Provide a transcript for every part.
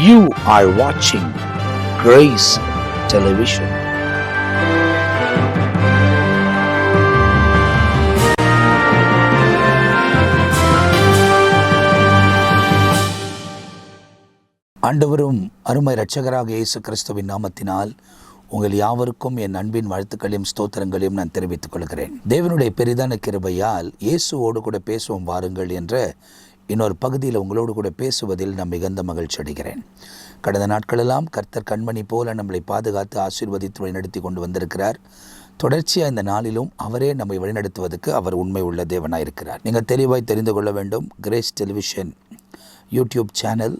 You are watching Grace Television. ஆண்டவரும் அருமை இரட்சகராக இயேசு கிறிஸ்துவின் நாமத்தினால் உங்கள் யாவருக்கும் என் அன்பின் வாழ்த்துக்களையும் ஸ்தோத்திரங்களையும் நான் தெரிவித்துக் கொள்கிறேன். தேவனுடைய பெரிதான கிருபையால் இயேசுவோடு கூட பேசுவோம் வாருங்கள் என்ற இன்னொரு பகுதியில் உங்களோடு கூட பேசுவதில் நான் மிகுந்த மகிழ்ச்சி அடைகிறேன். கடந்த நாட்களெல்லாம் கர்த்தர் கண்மணி போல நம்மளை பாதுகாத்து ஆசீர்வதித்து வழிநடத்தி கொண்டு வந்திருக்கிறார். தொடர்ச்சியாக இந்த நாளிலும் அவரே நம்மை வழிநடத்துவதற்கு அவர் உண்மை உள்ள தேவனாக இருக்கிறார். நீங்கள் தெளிவாய் தெரிந்து கொள்ள வேண்டும். Grace television YouTube channel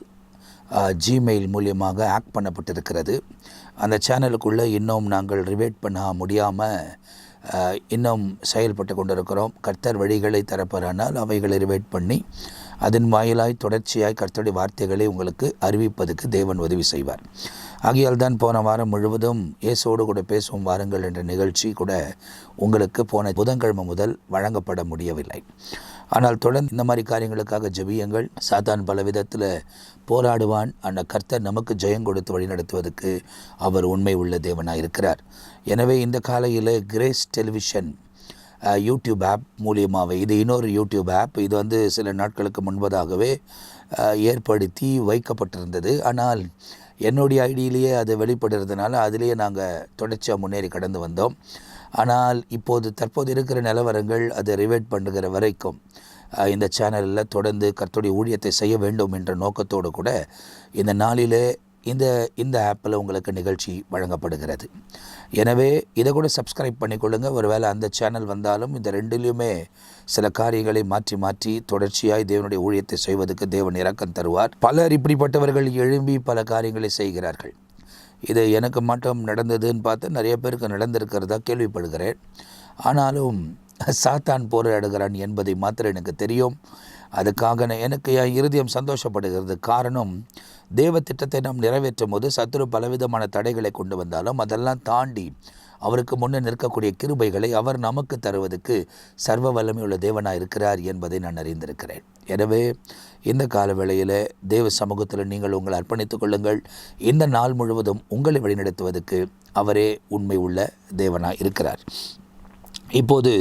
Gmail மூலியமாக ஆக்ட் பண்ணப்பட்டிருக்கிறது. அந்த சேனலுக்குள்ளே இன்னும் நாங்கள் ரிவேட் பண்ண முடியாமல் இன்னும் செயல்பட்டு கொண்டிருக்கிறோம். கர்த்தர் வழிகளை தரப்போறானால் அவைகளை ரிவேட் பண்ணி அதன் வாயிலாய் தொடர்ச்சியாய் கர்த்தருடைய வார்த்தைகளை உங்களுக்கு அறிவிப்பதற்கு தேவன் உதவி செய்வார். ஆகையால் தான் போன வாரம் முழுவதும் இயேசுவோடு கூட பேசுவோம் வாருங்கள் என்ற நிகழ்ச்சி கூட உங்களுக்கு போன புதன்கிழமை முதல் வழங்கப்பட முடியவில்லை. ஆனால் தொடர்ந்து இந்த மாதிரி காரியங்களுக்காக ஜெபியுங்கள். சாத்தான் பல விதத்தில் போராடுவான். அந்த கர்த்தர் நமக்கு ஜெயம் கொடுத்து வழிநடத்துவதற்கு அவர் உண்மை உள்ள தேவனாக இருக்கிறார். எனவே இந்த காலையில் கிரேஸ் டெலிவிஷன் யூடியூப் ஆப் மூலியமாகவே, இது இன்னொரு யூடியூப் ஆப், இது சில நாட்களுக்கு முன்பதாகவே ஏற்படுத்தி வைக்கப்பட்டிருந்தது. ஆனால் என்னுடைய ஐடியிலேயே அது வெளிப்படுறதுனால அதிலேயே நாங்கள் தொடர்ச்சியாக முன்னேறி கடந்து வந்தோம். ஆனால் தற்போது இருக்கிற நிலவரங்கள் அதை ரிவேட் பண்ணுகிற வரைக்கும் இந்த சேனலில் தொடர்ந்து கர்த்தருடைய ஊழியத்தை செய்ய வேண்டும் என்ற நோக்கத்தோடு கூட இந்த நாளிலே இந்த ஆப்பில் உங்களுக்கு நிகழ்ச்சி வழங்கப்படுகிறது. எனவே இதை கூட சப்ஸ்கிரைப் பண்ணிக்கொள்ளுங்கள். ஒருவேளை அந்த சேனல் வந்தாலும் இந்த ரெண்டிலையுமே சில காரியங்களை மாற்றி தொடர்ச்சியாய் தேவனுடைய ஊழியத்தை செய்வதற்கு தேவன் இரக்கம் தருவார். பலர் இப்படிப்பட்டவர்கள் எழும்பி பல காரியங்களை செய்கிறார்கள். இது எனக்கு மட்டும் நடந்ததுன்னு பார்த்து நிறைய பேருக்கு நடந்திருக்கிறதா கேள்விப்படுகிறேன். ஆனாலும் சாத்தான் போராடுகிறான் என்பதை மாத்திரம் எனக்கு தெரியும். அதுக்காக எனக்கு என் இருதயம் சந்தோஷப்படுகிறது. காரணம், தேவ திட்டத்தை நாம் நிறைவேற்றும் போது சத்துரு பலவிதமான தடைகளை கொண்டு வந்தாலும் அதெல்லாம் தாண்டி அவருக்கு முன்னே நிற்கக்கூடிய கிருபைகளை அவர் நமக்கு தருவதற்கு சர்வ வல்லமையுள்ள தேவனாக இருக்கிறார் என்பதை நான் அறிந்திருக்கிறேன். எனவே இந்த கால வேளையில் தேவ சமூகத்தில் நீங்கள் உங்களை அர்ப்பணித்துக் கொள்ளுங்கள். இந்த நாள் முழுவதும் உங்களை வழிநடத்துவதற்கு அவரே உண்மை உள்ள தேவனாக இருக்கிறார். இப்போது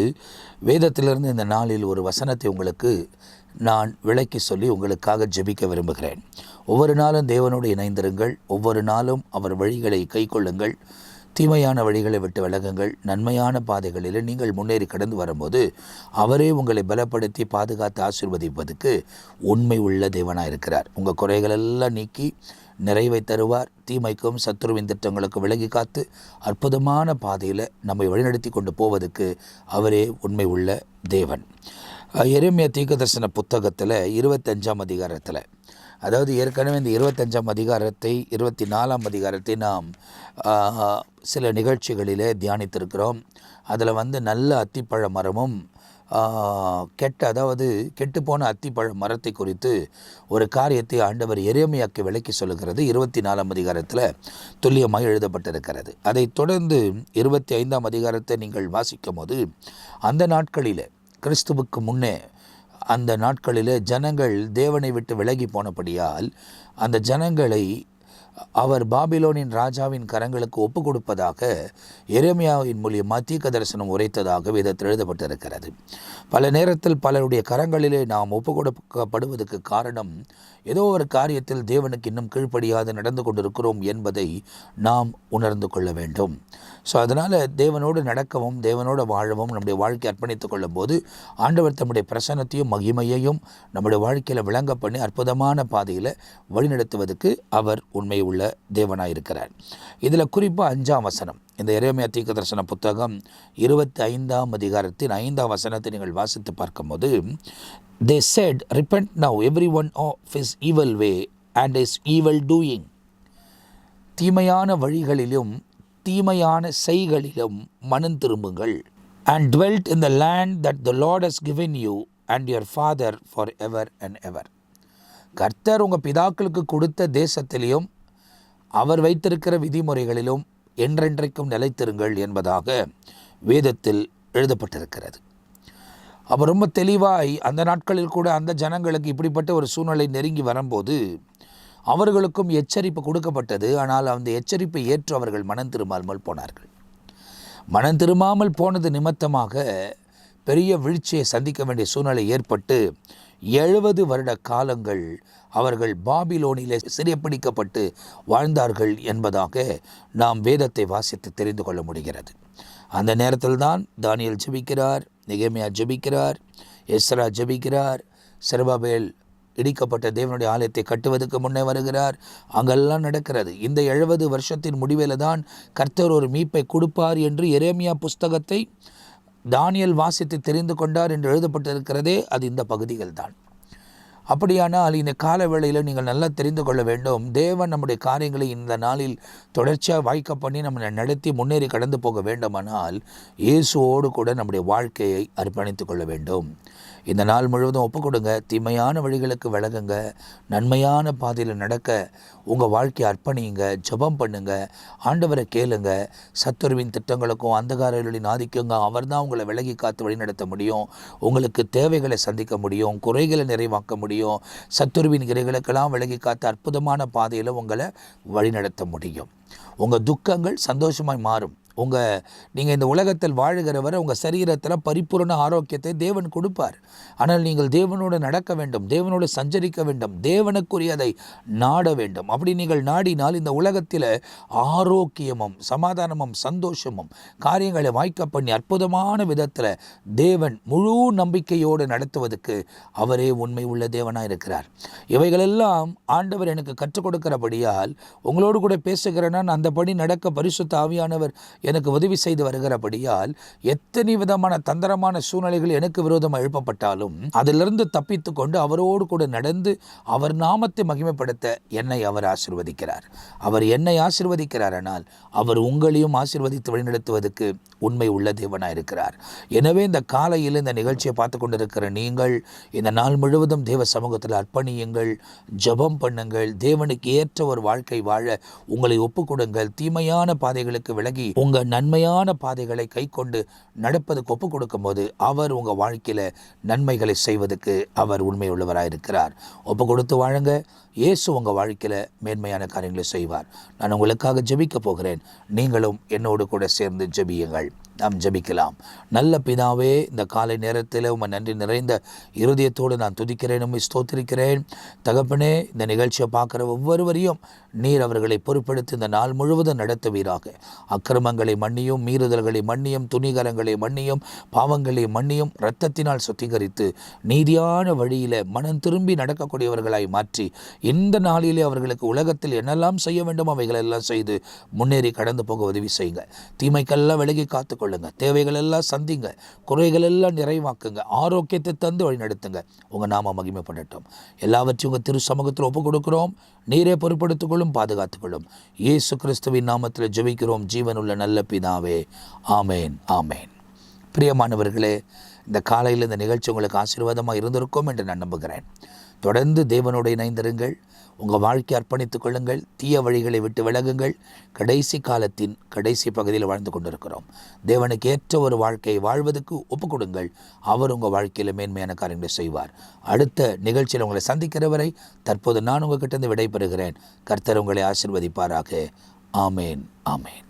வேதத்திலிருந்து இந்த நாளில் ஒரு வசனத்தை உங்களுக்கு நான் விளக்கி சொல்லி உங்களுக்காக ஜெபிக்க விரும்புகிறேன். ஒவ்வொரு நாளும் தேவனோடு இணைந்திருங்கள். ஒவ்வொரு நாளும் அவர் வழிகளை கைக்கொள்ளுங்கள். தீமையான வழிகளை விட்டு விலகுங்கள். நன்மையான பாதைகளில் நீங்கள் முன்னேறி கடந்து வரும்போது அவரே உங்களை பலப்படுத்தி பாதுகாத்து ஆசீர்வதிப்பதற்கு உண்மை உள்ள தேவனாக இருக்கிறார். உங்கள் குறைகளெல்லாம் நீக்கி நிறைவை தருவார். தீமைக்கும் சத்துருவின் திட்டங்களுக்கு விலகி காத்து அற்புதமான பாதையில் நம்மை வழிநடத்தி கொண்டு போவதற்கு அவரே உண்மை உள்ள தேவன். எரேமியா தீர்க்கதரிசன புத்தகத்தில் 25ஆம் அதிகாரத்தில், அதாவது ஏற்கனவே இந்த 25ஆம் அதிகாரத்தை 24ஆம் அதிகாரத்தை நாம் சில நிகழ்ச்சிகளிலே தியானித்திருக்கிறோம். அதில் நல்ல அத்திப்பழ மரமும் கெட்டுப்போன அத்திப்பழ மரத்தை குறித்து ஒரு காரியத்தை ஆண்டவர் எரேமியாக்கு விளக்கி சொல்லுகிறது 24ஆம் அதிகாரத்தில் துல்லியமாக எழுதப்பட்டிருக்கிறது. அதை தொடர்ந்து 25ஆம் அதிகாரத்தை நீங்கள் வாசிக்கும் போது அந்த நாட்களில், கிறிஸ்துவுக்கு முன்னே அந்த நாட்களில் ஜனங்கள் தேவனை விட்டு விலகி போனபடியால் அந்த ஜனங்களை அவர் பாபிலோனின் ராஜாவின் கரங்களுக்கு ஒப்பு கொடுப்பதாக எரேமியாவின் மூலியமாக தீர்க்க தரிசனம் உரைத்ததாக வேதத்தில் எழுதப்பட்டிருக்கிறது. பல நேரத்தில் பலருடைய கரங்களிலே நாம் ஒப்பு கொடுக்கப்படுவதற்கு காரணம், ஏதோ ஒரு காரியத்தில் தேவனுக்கு இன்னும் கீழ்ப்படியாது நடந்து கொண்டிருக்கிறோம் என்பதை நாம் உணர்ந்து கொள்ள வேண்டும். ஸோ அதனால் தேவனோடு நடக்கவும் தேவனோடு வாழவும் நம்முடைய வாழ்க்கை அர்ப்பணித்துக் கொள்ளும் போது ஆண்டவர் தம்முடைய பிரசன்னத்தையும் மகிமையையும் நம்முடைய வாழ்க்கையில் விளங்க பண்ணி அற்புதமான பாதையில் வழிநடத்துவதற்கு அவர் உண்மை உள்ள தேவனாக இருக்கிறார். இதில் குறிப்பாக 5ஆம் வசனம், இந்த எரேமியா தீர்க்கதரிசன புத்தகம் 25ஆம் அதிகாரத்தின் 5ஆம் வசனத்தை நீங்கள் வாசித்து பார்க்கும்போது, they said, repent now everyone of his evil way and his evil doing. தீமையான வழிகளிலும் தீமையான செய்களிலும் மனம் திரும்புங்கள். and dwelt in the land that the Lord has given you and your father forever and ever. கர்த்தர் உங்கள் பிதாக்களுக்கு கொடுத்த தேசத்திலையும் அவர் வைத்திருக்கிற விதிமுறைகளிலும் என்றென்றைக்கும் நிலைத்திருங்கள் என்பதாக வேதத்தில் எழுதப்பட்டிருக்கிறது. அப்போ ரொம்ப தெளிவாய் அந்த நாட்களில் கூட அந்த ஜனங்களுக்கு இப்படிப்பட்ட ஒரு சூழ்நிலை நெருங்கி வரும்போது அவர்களுக்கும் எச்சரிப்பு கொடுக்கப்பட்டது. ஆனால் அந்த எச்சரிப்பை ஏற்று அவர்கள் மனம் திரும்பாமல் போனார்கள். மனம் திரும்பாமல் போனது நிமித்தமாக பெரிய வீழ்ச்சியை சந்திக்க வேண்டிய சூழ்நிலை ஏற்பட்டு 70 வருட காலங்கள் அவர்கள் பாபிலோனிலே சிறைப்பிடிக்கப்பட்டு வாழ்ந்தார்கள் என்பதாக நாம் வேதத்தை வாசித்து தெரிந்து கொள்ள முடிகிறது. அந்த நேரத்தில் தான் தானியேல் ஜெபிக்கிறார், நெகேமியா ஜெபிக்கிறார், எஸ்ரா ஜெபிக்கிறார், செருபாபேல் இடிக்கப்பட்ட தேவனுடைய ஆலயத்தை கட்டுவதற்கு முன்னே வருகிறார். அங்கெல்லாம் நடக்கிறது. இந்த 70 வருஷத்தின் முடிவில் தான் கர்த்தர் ஒரு மீட்பை கொடுப்பார் என்று எரேமியா புஸ்தகத்தை தானியேல் வாசித்து தெரிந்து கொண்டார் என்று எழுதப்பட்டிருக்கிறதே அது இந்த பகுதிகள் தான். அப்படியானால் இந்த கால வேளையில் நீங்கள் நல்லா தெரிந்து கொள்ள வேண்டும், தேவன் நம்முடைய காரியங்களை இந்த நாளில் தொடர்ச்சியாக வாய்க்க பண்ணி நம்மளை நடத்தி முன்னேறி கடந்து போக வேண்டுமானால் இயேசுவோடு கூட நம்முடைய வாழ்க்கையை அர்ப்பணித்து கொள்ள வேண்டும். இந்த நாள் முழுவதும் ஒப்பு கொடுங்க, தீமையான வழிகளுக்கு விலகுங்க, நன்மையான பாதையில் நடக்க உங்கள் வாழ்க்கையை அர்ப்பணிங்க, ஜெபம் பண்ணுங்க, ஆண்டவரை கேளுங்க. சத்துருவின் திட்டங்களுக்கும் அந்தகாரர்களின் ஆதிக்கங்க அவர் தான் உங்களை விலகி காத்து வழிநடத்த முடியும். உங்களுக்கு தேவைகளை சந்திக்க முடியும், குறைகளை நிறைவாக்க முடியும். சத்துருவின் கிரைகளுக்கெல்லாம் விலகி காத்து அற்புதமான பாதையில் உங்களை வழிநடத்த முடியும். உங்கள் துக்கங்கள் சந்தோஷமாய் மாறும். நீங்கள் இந்த உலகத்தில் வாழுகிறவரை உங்கள் சரீரத்தில் பரிபூரண ஆரோக்கியத்தை தேவன் கொடுப்பார். ஆனால் நீங்கள் தேவனோடு நடக்க வேண்டும், தேவனோடு சஞ்சரிக்க வேண்டும், தேவனுக்குரியதை நாட வேண்டும். அப்படி நீங்கள் நாடினால் இந்த உலகத்தில் ஆரோக்கியமும் சமாதானமும் சந்தோஷமும் காரியங்களை வாய்க்க பண்ணி அற்புதமான விதத்தில் தேவன் முழு நம்பிக்கையோடு நடத்துவதற்கு அவரே உண்மை உள்ள தேவனாக இருக்கிறார். இவைகளெல்லாம் ஆண்டவர் எனக்கு கற்றுக் கொடுக்கிறபடியால் உங்களோடு கூட பேசுகிறேன். நான் அந்தபடி நடக்க பரிசுத்த ஆவியானவர் எனக்கு உதவி செய்து வருகிறபடியால் எத்தனை விதமான தந்திரமான சூழ்நிலைகள் எனக்கு விரோதமாக எழுப்பப்பட்டாலும் அதிலிருந்து தப்பித்து கொண்டு அவரோடு கூட நடந்து அவர் நாமத்தை மகிமைப்படுத்த என்னை அவர் ஆசீர்வதிக்கிறார். அவர் என்னை ஆசீர்வதிக்கிறார். ஆனால் அவர் உங்களையும் ஆசீர்வதித்து வழிநடத்துவதற்கு உண்மை உள்ள தேவனாக இருக்கிறார். எனவே இந்த காலையில் இந்த நிகழ்ச்சியை பார்த்து கொண்டிருக்கிற நீங்கள் இந்த நாள் முழுவதும் தேவ சமூகத்தில் அர்ப்பணியுங்கள், ஜெபம் பண்ணுங்கள், தேவனுக்கு ஏற்ற ஒரு வாழ்க்கை வாழ உங்களை ஒப்புக்கொடுங்கள். தீமையான பாதைகளுக்கு விலகி உங்கள் நன்மையான பாதைகளை கை கொண்டு நடப்பதுக்கு ஒப்பு கொடுக்கும் போது அவர் உங்கள் வாழ்க்கையில் நன்மைகளை செய்வதற்கு அவர் உண்மையுள்ளவராக இருக்கிறார். ஒப்பு கொடுத்து வாழுங்க. இயேசு உங்கள் வாழ்க்கையில் மேன்மையான காரியங்களை செய்வார். நான் உங்களுக்காக ஜெபிக்க போகிறேன். நீங்களும் என்னோடு கூட சேர்ந்து ஜெபியுங்கள். நாம் ஜெபிக்கலாம். நல்ல பிதாவே, இந்த காலை நேரத்தில் உம்மை நன்றி நிறைந்த இருதயத்தோடு நான் துதிக்கிறேன், உம்மை ஸ்தோத்திரிக்கிறேன். தகப்பனே, இந்த நிகழ்ச்சியை பார்க்குற ஒவ்வொருவரையும் நீர் அவர்களை பொறுப்படுத்தி இந்த நாள் முழுவதும் நடத்துவீராக. அக்கிரமங்களை மன்னியும், மீறுதல்களை மன்னியும், துணிகரங்களை மன்னியும், பாவங்களை மன்னியும், இரத்தத்தினால் சுத்திகரித்து நீதியான வழியில் மனம் திரும்பி நடக்கக்கூடியவர்களாய் மாற்றி இந்த நாளிலே அவர்களுக்கு உலகத்தில் என்னெல்லாம் செய்ய வேண்டுமோ அவைகளெல்லாம் செய்து முன்னேறி கடந்து போக உதவி செய்யுங்க. தீமைக்கெல்லாம் விலகி காத்துக்கொள்ளுங்க. தேவைகள் எல்லாம் சந்திங்க, குறைகள் எல்லாம் நிறைவாக்குங்க, ஆரோக்கியத்தை தந்து வழி நடத்துங்க. உங்கள் நாம மகிமைப்படட்டும். எல்லாவற்றையும் உங்கள் திரு சமூகத்தில் ஒப்புக் கொடுக்கிறோம். நீரே பொறுப்படுத்திக் கொள்ளும், பாதுகாத்துக்கொள்ளும். இயேசு கிறிஸ்துவின் நாமத்தில் ஜெபிக்கிறோம் ஜீவனுள்ள நல்ல பிதாவே. ஆமேன், ஆமேன். பிரியமானவர்களே, இந்த காலையில் இந்த நிகழ்ச்சி உங்களுக்கு ஆசீர்வாதமாக இருந்திருக்கும் என்று நான் நம்புகிறேன். தொடர்ந்து தேவனோடு இணைந்திருங்கள். உங்கள் வாழ்க்கை அர்ப்பணித்துக் கொள்ளுங்கள். தீய வழிகளை விட்டு விலகுங்கள். கடைசி காலத்தின் கடைசி பகுதியில் வாழ்ந்து கொண்டிருக்கிறோம். தேவனுக்கு ஏற்ற ஒரு வாழ்க்கையை வாழ்வதற்கு ஒப்புக் கொடுங்கள். அவர் உங்கள் வாழ்க்கையில் மேன்மையான காரியங்களை செய்வார். அடுத்த நிகழ்ச்சியில் உங்களை சந்திக்கிற வரை தற்போது நான் உங்ககிட்ட இருந்து விடைபெறுகிறேன். கர்த்தர் உங்களை ஆசீர்வதிப்பாராக. ஆமேன், ஆமேன்.